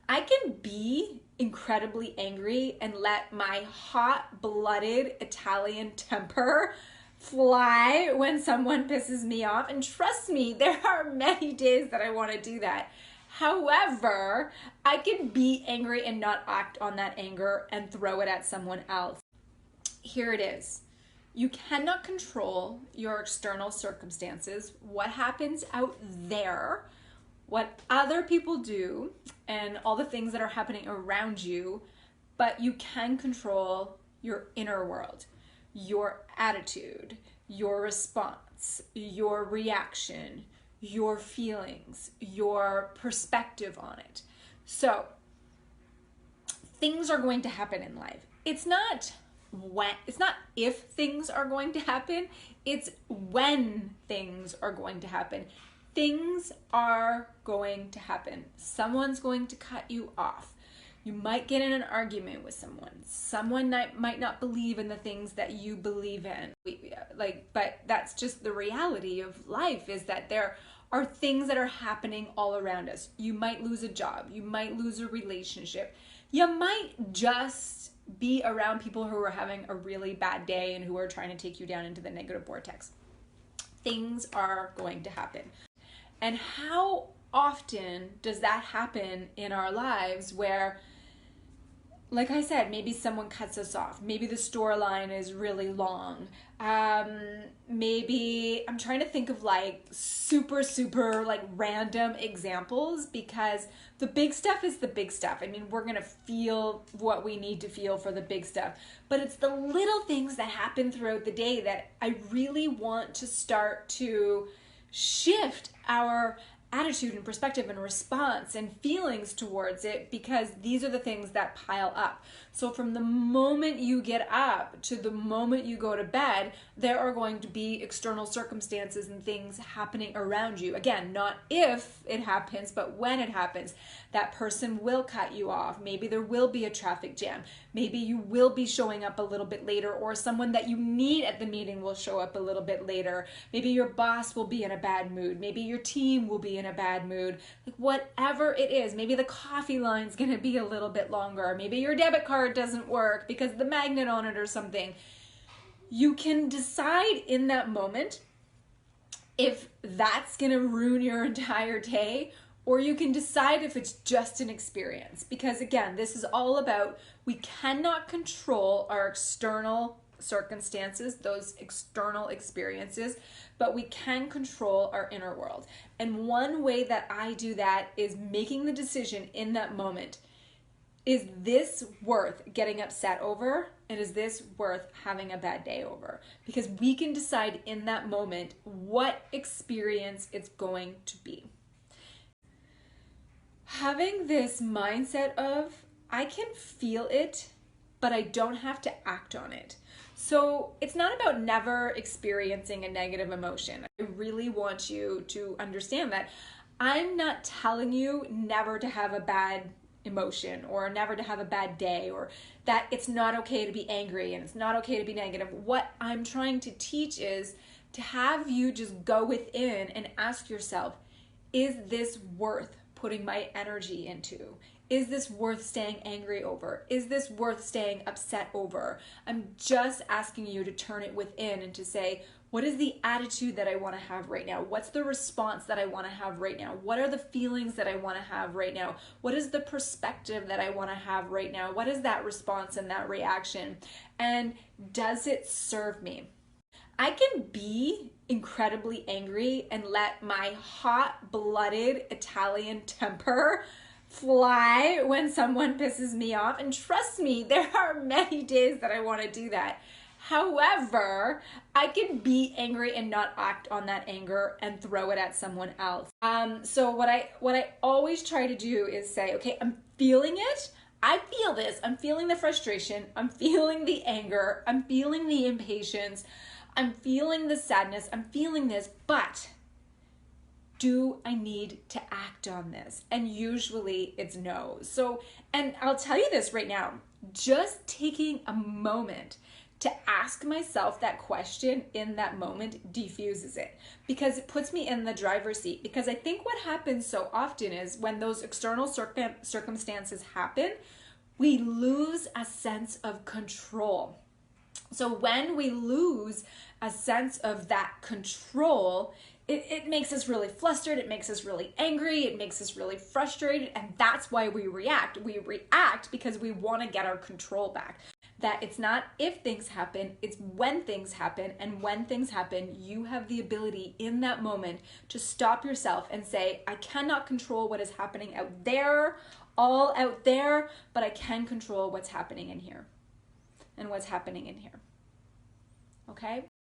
I can be incredibly angry and let my hot-blooded Italian temper fly when someone pisses me off. And trust me, there are many days that I want to do that. However, I can be angry and not act on that anger and throw it at someone else. Here it is. You cannot control your external circumstances, what happens out there, what other people do, and all the things that are happening around you, but you can control your inner world, your attitude, your response, your reaction, your feelings, your perspective on it. So, things are going to happen in life. It's not if things are going to happen, it's when things are going to happen. Things are going to happen. Someone's going to cut you off. You might get in an argument with someone. Someone might not believe in the things that you believe in. But that's just the reality of life, is that there are things that are happening all around us. You might lose a job. You might lose a relationship. You might just be around people who are having a really bad day and who are trying to take you down into the negative vortex. Things are going to happen. And how often does that happen in our lives where, like I said, maybe someone cuts us off. Maybe the store line is really long. Maybe I'm trying to think of like super like random examples, because the big stuff is the big stuff. I mean, we're going to feel what we need to feel for the big stuff, but it's the little things that happen throughout the day that I really want to start to shift our attitude and perspective and response and feelings towards it, because these are the things that pile up. So from the moment you get up to the moment you go to bed, there are going to be external circumstances and things happening around you. Again, not if it happens, but when it happens. That person will cut you off. Maybe there will be a traffic jam. Maybe you will be showing up a little bit later, or someone that you need at the meeting will show up a little bit later. Maybe your boss will be in a bad mood. Maybe your team will be in a bad mood. Like whatever it is, maybe the coffee line's going to be a little bit longer. Maybe your debit card doesn't work because the magnet on it or something. You can decide in that moment if that's going to ruin your entire day, or you can decide if it's just an experience. Because again, this is all about, we cannot control our external circumstances, those external experiences, but we can control our inner world. And one way that I do that is making the decision in that moment. Is this worth getting upset over? And is this worth having a bad day over? Because we can decide in that moment what experience it's going to be. Having this mindset of, I can feel it, but I don't have to act on it. So it's not about never experiencing a negative emotion. I really want you to understand that I'm not telling you never to have a bad emotion or never to have a bad day, or that it's not okay to be angry and it's not okay to be negative. What I'm trying to teach is to have you just go within and ask yourself, is this worth putting my energy into? Is this worth staying angry over? Is this worth staying upset over? I'm just asking you to turn it within and to say, what is the attitude that I want to have right now? What's the response that I want to have right now? What are the feelings that I want to have right now? What is the perspective that I want to have right now? What is that response and that reaction? And does it serve me? I can be incredibly angry and let my hot-blooded Italian temper fly when someone pisses me off. And trust me, there are many days that I want to do that. However, I can be angry and not act on that anger and throw it at someone else. So what I always try to do is say, okay, I'm feeling it. I feel this. I'm feeling the frustration. I'm feeling the anger. I'm feeling the impatience. I'm feeling the sadness. I'm feeling this, but do I need to act on this? And usually it's no. So, and I'll tell you this right now, just taking a moment to ask myself that question in that moment defuses it, because it puts me in the driver's seat. Because I think what happens so often is when those external circumstances happen, we lose a sense of control. So when we lose a sense of that control, it makes us really flustered, it makes us really angry, it makes us really frustrated, and that's why we react. We react because we want to get our control back. That it's not if things happen, it's when things happen, and when things happen, you have the ability in that moment to stop yourself and say, I cannot control what is happening out there, all out there, but I can control what's happening in here and what's happening in here. Okay?